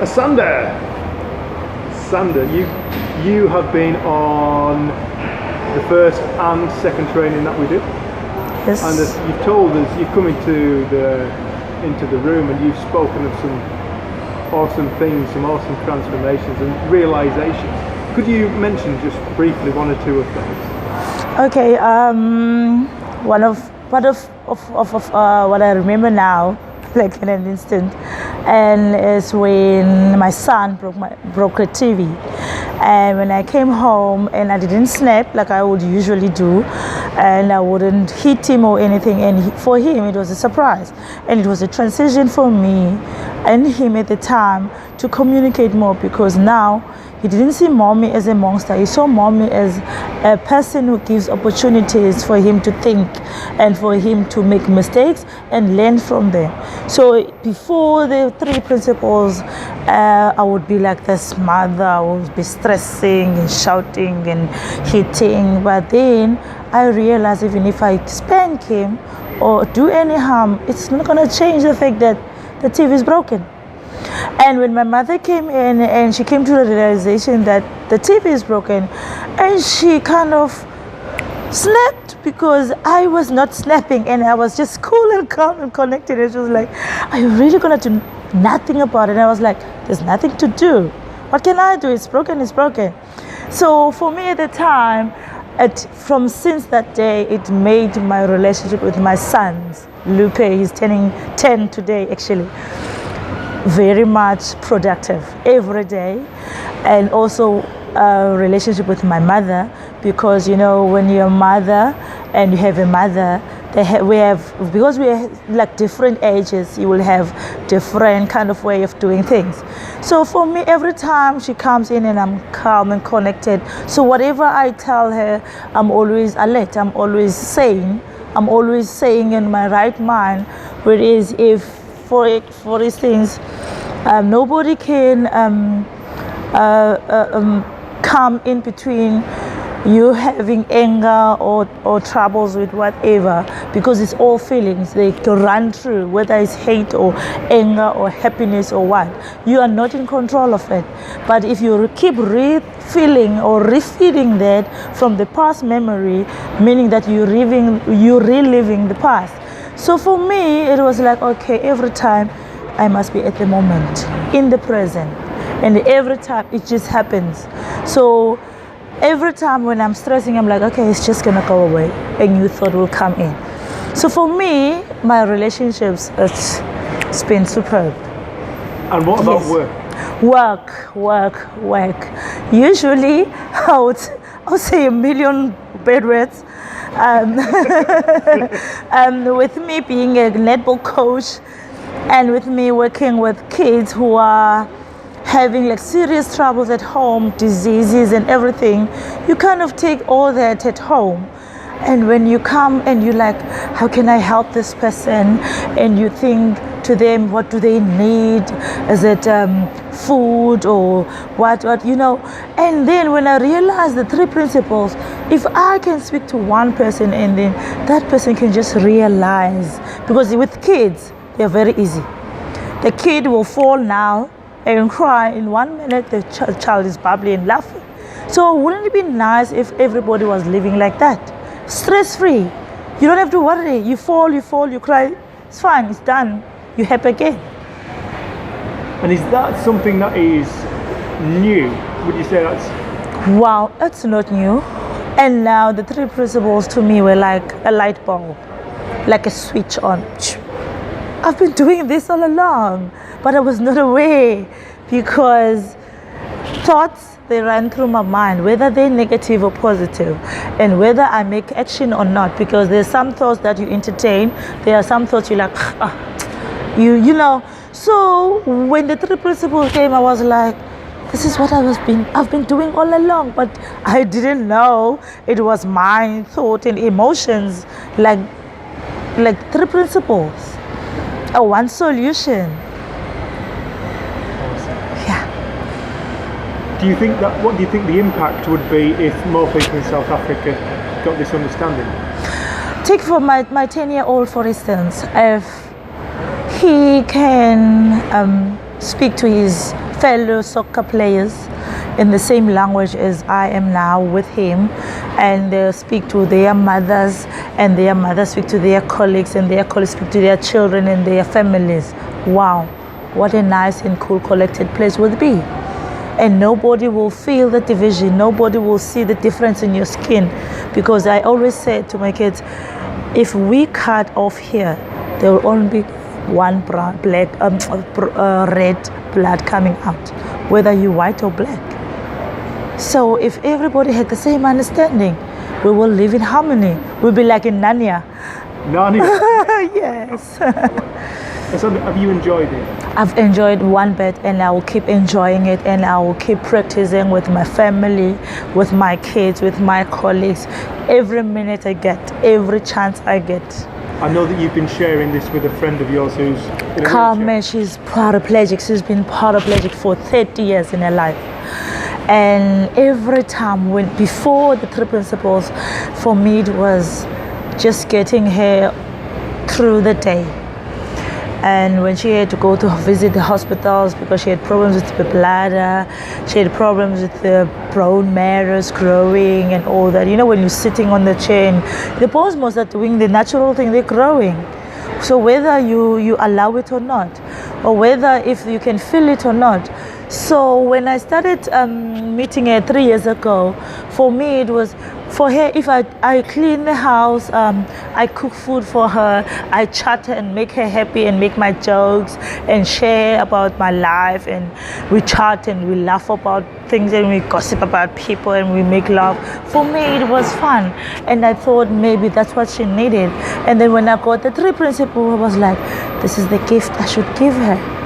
Asanda, you have been on the first and second training that we did. Yes. And as you've told us, you've come into the room and you've spoken of some awesome things, some awesome transformations and realizations. Could you mention just briefly one or two of those? Okay. One of what I remember now, like in an instant, and is when my son broke a TV, and when I came home and I didn't snap like I would usually do, and I wouldn't hit him or anything, and for him it was a surprise, and it was a transition for me and him at the time to communicate more, because now he didn't see mommy as a monster. He saw mommy as a person who gives opportunities for him to think and for him to make mistakes and learn from them. So before the three principles, I would be like this mother. I would be stressing and shouting and hitting. But then I realized even if I spank him or do any harm, it's not going to change the fact that the TV is broken. And when my mother came in and she came to the realization that the TV is broken, and she kind of snapped because I was not snapping and I was just cool and calm and connected. And she was like, are you really going to do nothing about it? And I was like, there's nothing to do. What can I do? It's broken, it's broken. So for me at the time, since that day, it made my relationship with my sons, Lupe, he's turning 10 today actually, very much productive every day. And also a relationship with my mother, because you know when you're a mother and you have a mother, because we have like different ages, you will have different kind of way of doing things. So for me, every time she comes in and I'm calm and connected, so whatever I tell her, I'm always alert, I'm always saying in my right mind. Whereas if for these things, nobody can come in between you having anger or troubles with whatever, because it's all feelings. They can run through, whether it's hate or anger or happiness or what. You are not in control of it. But if you keep feeling or refeeding that from the past memory, meaning that you're reliving the past. So for me, it was like, okay, every time I must be at the moment, in the present. And every time it just happens. So every time when I'm stressing, I'm like, okay, it's just gonna go away. A new thought will come in. So for me, my relationships, it's been superb. And what about work? Work. Usually, I would say a million bad words. With me being a netball coach, and with me working with kids who are having like serious troubles at home, diseases and everything, you kind of take all that at home. And when you come and you like, how can I help this person? And you think to them, what do they need? Is it food or what, you know? And then when I realized the three principles, if I can speak to one person and then that person can just realize, because with kids, they're very easy. The kid will fall now and cry in 1 minute, the child is bubbly and laughing. So wouldn't it be nice if everybody was living like that? Stress-free. You don't have to worry. You fall, you cry. It's fine, it's done. You're happy again. And is that something that is new? Would you say that's... Wow, it's not new. And now the three principles to me were like a light bulb, like a switch on. I've been doing this all along, but I was not aware, because thoughts, they run through my mind, whether they're negative or positive, and whether I make action or not, because there's some thoughts that you entertain, there are some thoughts you like, you know. So when the three principles came, I was like, this is what I've been doing all along, but I didn't know it was mind, thought, and emotions, like three principles. One solution. Yeah. What do you think the impact would be if more people in South Africa got this understanding? Take for my 10-year-old, for instance, if he can speak to his fellow soccer players in the same language as I am now with him, and they speak to their mothers, and their mothers speak to their colleagues, and their colleagues speak to their children and their families. Wow, what a nice and cool collected place would be. And nobody will feel the division, nobody will see the difference in your skin, because I always say to my kids, if we cut off here, there will only be one brown, black, red blood coming out, whether you're white or black. So if everybody had the same understanding, we will live in harmony. We'll be like in Narnia. Narnia? Yes. Asanda, have you enjoyed it? I've enjoyed one bit, and I will keep enjoying it, and I will keep practicing with my family, with my kids, with my colleagues, every minute I get, every chance I get. I know that you've been sharing this with a friend of yours who's in a Carmen, wheelchair. she's paraplegic. She's been paraplegic for 30 years in her life. And every time before the 3 principles, for me it was just getting her through the day. And when she had to go to visit the hospitals because she had problems with the bladder, she had problems with the bone marrows growing and all that. You know, when you're sitting on the chair and the bones must are doing the natural thing, they're growing. So whether you allow it or not, or whether if you can feel it or not. So when I started meeting her 3 years ago, for me it was, for her, if I clean the house, I cook food for her, I chat and make her happy and make my jokes and share about my life, and we chat and we laugh about things and we gossip about people and we make love. For me it was fun, and I thought maybe that's what she needed. And then when I got the 3 principles, I was like, this is the gift I should give her.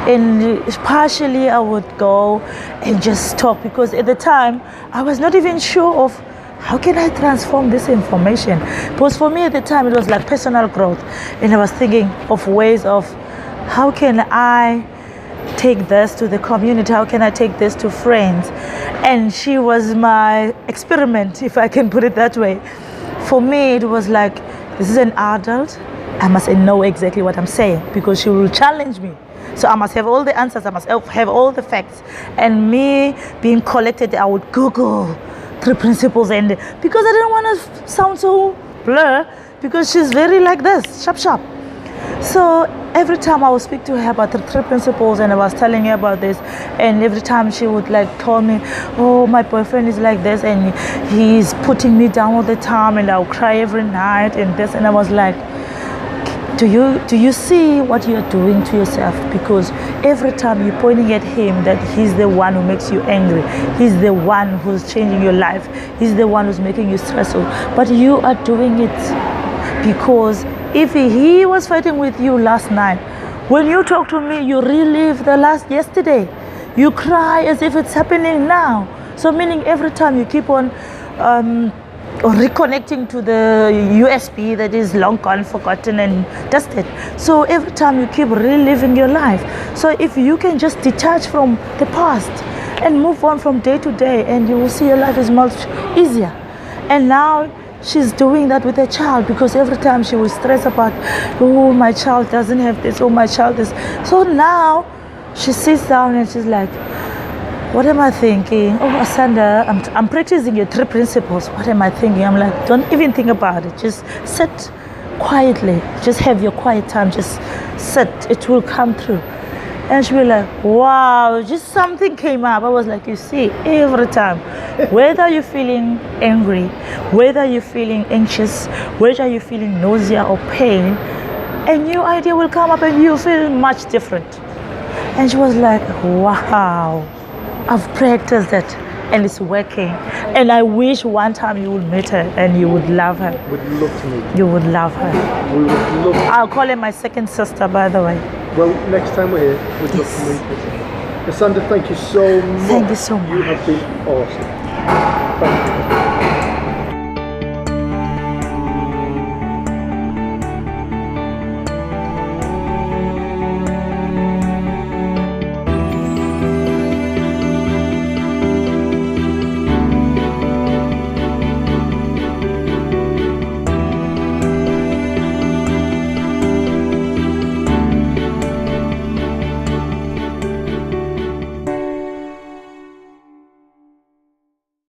And partially I would go and just talk, because at the time I was not even sure of how can I transform this information. Because for me at the time it was like personal growth, and I was thinking of ways of how can I take this to the community, how can I take this to friends. And she was my experiment, if I can put it that way. For me it was like, this is an adult, I must know exactly what I'm saying, because she will challenge me. So I must have all the answers, I must have all the facts. And me being collected, I would Google 3 principles, and because I didn't want to sound so blur, because she's very like this, sharp. So every time I would speak to her about the 3 principles, and I was telling her about this, and every time she would like tell me, oh, my boyfriend is like this, and he's putting me down all the time, and I'll cry every night and this, and I was like, do you see what you're doing to yourself? Because every time you're pointing at him that he's the one who makes you angry, he's the one who's changing your life, he's the one who's making you stressful, but you are doing it because if he was fighting with you last night, when you talk to me, you relive the yesterday, you cry as if it's happening now. So meaning every time you keep on or reconnecting to the USB that is long gone, forgotten and dusted. So every time you keep reliving your life. So if you can just detach from the past and move on from day to day, and you will see your life is much easier. And now she's doing that with her child, because every time she will stress about, oh, my child doesn't have this, oh, my child is. So now she sits down and she's like, what am I thinking? Oh, Asanda, I'm practicing your 3 principles. What am I thinking? I'm like, don't even think about it. Just sit quietly. Just have your quiet time. Just sit. It will come through. And she'll be like, wow, just something came up. I was like, you see, every time, whether you're feeling angry, whether you're feeling anxious, whether you're feeling nausea or pain, a new idea will come up and you feel much different. And she was like, wow. I've practiced it and it's working. And I wish one time you would meet her and you would love her. Would love to meet her. You would love her. We would love to. I'll call her my second sister, by the way. Well, next time we're here, we'd love to meet her. Asanda, thank you so much. Thank you so much. You have been awesome. Thank you.